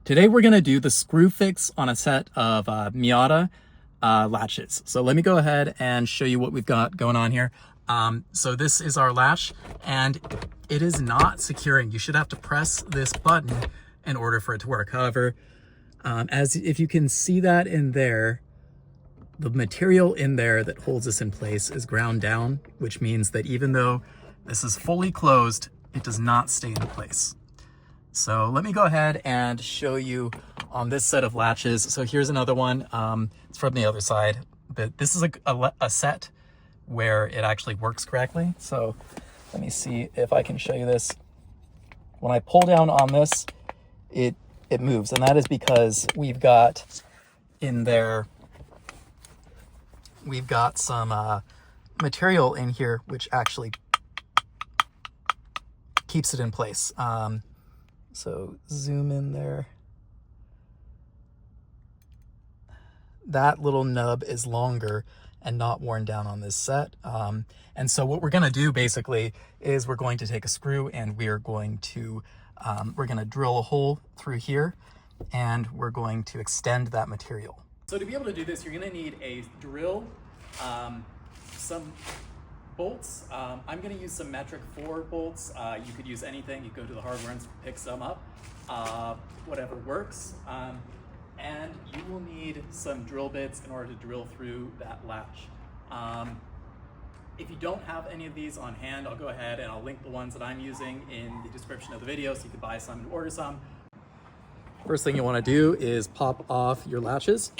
Today we're going to do the screw fix on a set of Miata latches. So let me go ahead and show you what we've got going on here. So this is our latch and it is not securing. You should have to press this button in order for it to work. However, as if you can see that in there, the material in there that holds this in place is ground down, which means that even though this is fully closed, it does not stay in place. So let me go ahead and show you on this set of latches. So here's another one. It's from the other side, but this is a set where it actually works correctly. So let me see if I can show you this. When I pull down on this, it moves, and that is because we've got in there, we've got some material in here which actually keeps it in place. So zoom in there. That little nub is longer and not worn down on this set. And so what we're gonna do basically is we're going to take a screw and we're going to drill a hole through here and we're going to extend that material. So to be able to do this, you're gonna need a drill, some bolts. I'm going to use some metric 4 bolts. You could use anything. You go to the hardware and pick some up, whatever works. And you will need some drill bits in order to drill through that latch. If you don't have any of these on hand, I'll go ahead and I'll link the ones that I'm using in the description of the video so you can buy some and order some. First thing you want to do is pop off your latches.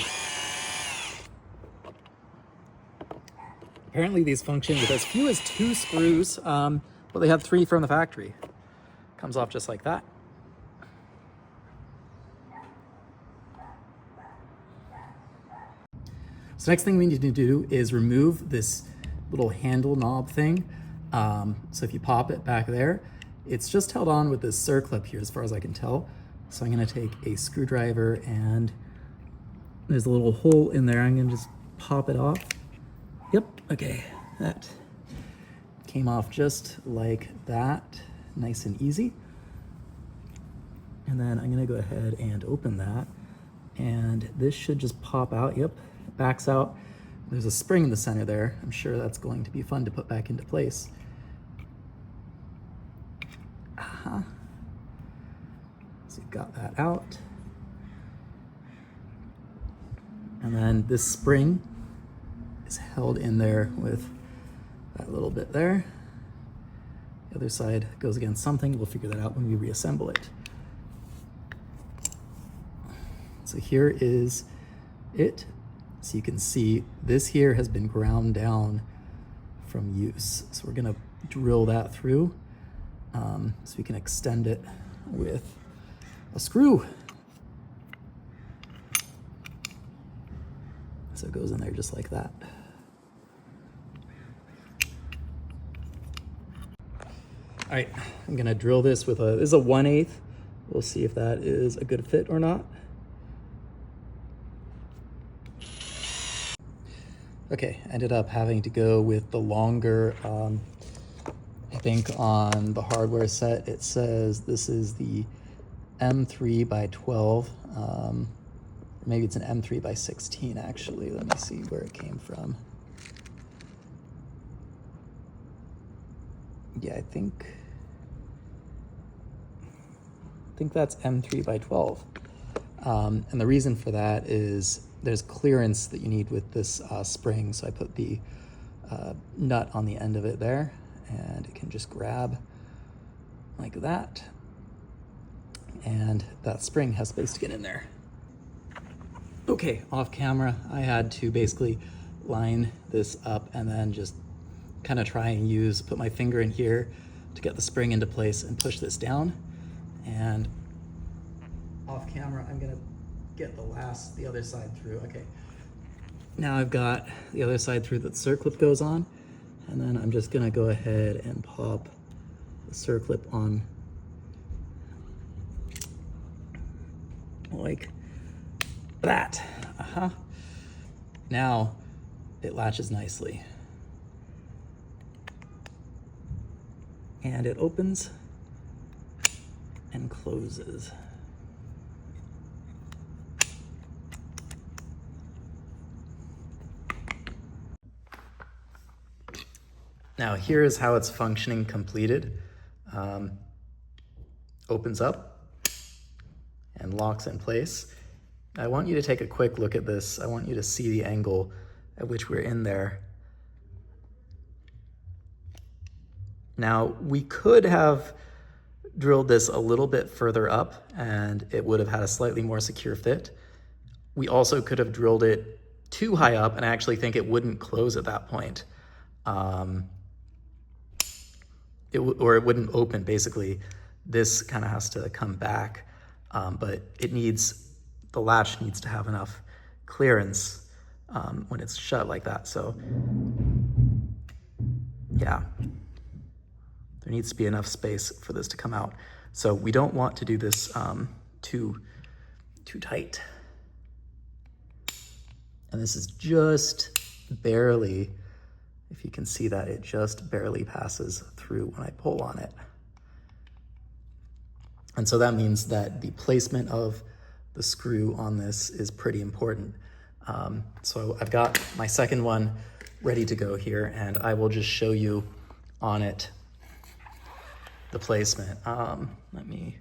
Apparently these function with as few as 2 screws, but they have 3 from the factory. Comes off just like that. So next thing we need to do is remove this little handle knob thing. So if you pop it back there, it's just held on with this circlip here as far as I can tell. So I'm gonna take a screwdriver and there's a little hole in there. I'm gonna just pop it off. Yep, okay, that came off just like that, nice and easy. And then I'm gonna go ahead and open that, and this should just pop out. Yep, it backs out. There's a spring in the center there. I'm sure that's going to be fun to put back into place. So you've got that out. And then this spring is held in there with that little bit there. The other side goes against something. We'll figure that out when we reassemble it. So here is it. So you can see this here has been ground down from use. So we're gonna drill that through so we can extend it with a screw. So it goes in there just like that. All right, I'm gonna drill this with this is a 1/8. We'll see if that is a good fit or not. Okay, ended up having to go with the longer, I think on the hardware set, it says this is the M3 by 12. Maybe it's an M3 by 16 actually. Let me see where it came from. Yeah, I think that's M3 by 12. And the reason for that is there's clearance that you need with this spring. So I put the nut on the end of it there, and it can just grab like that. And that spring has space to get in there. Okay, off camera, I had to basically line this up and then just kind of try and put my finger in here to get the spring into place and push this down. And off camera, I'm gonna get the other side through. Okay, now I've got the other side through that the circlip goes on, and then I'm just gonna go ahead and pop the circlip on like that. Now it latches nicely. And it opens and closes. Now here is how it's functioning completed. Opens up and locks in place. I want you to take a quick look at this. I want you to see the angle at which we're in there. Now, we could have drilled this a little bit further up and it would have had a slightly more secure fit. We also could have drilled it too high up, and I actually think it wouldn't close at that point. It wouldn't open, basically. This kind of has to come back, but the latch needs to have enough clearance when it's shut like that. So yeah, there needs to be enough space for this to come out. So we don't want to do this too tight. And this is just barely, if you can see that, it just barely passes through when I pull on it. And so that means that the placement of the screw on this is pretty important. So I've got my second one ready to go here, and I will just show you on it the placement. Let me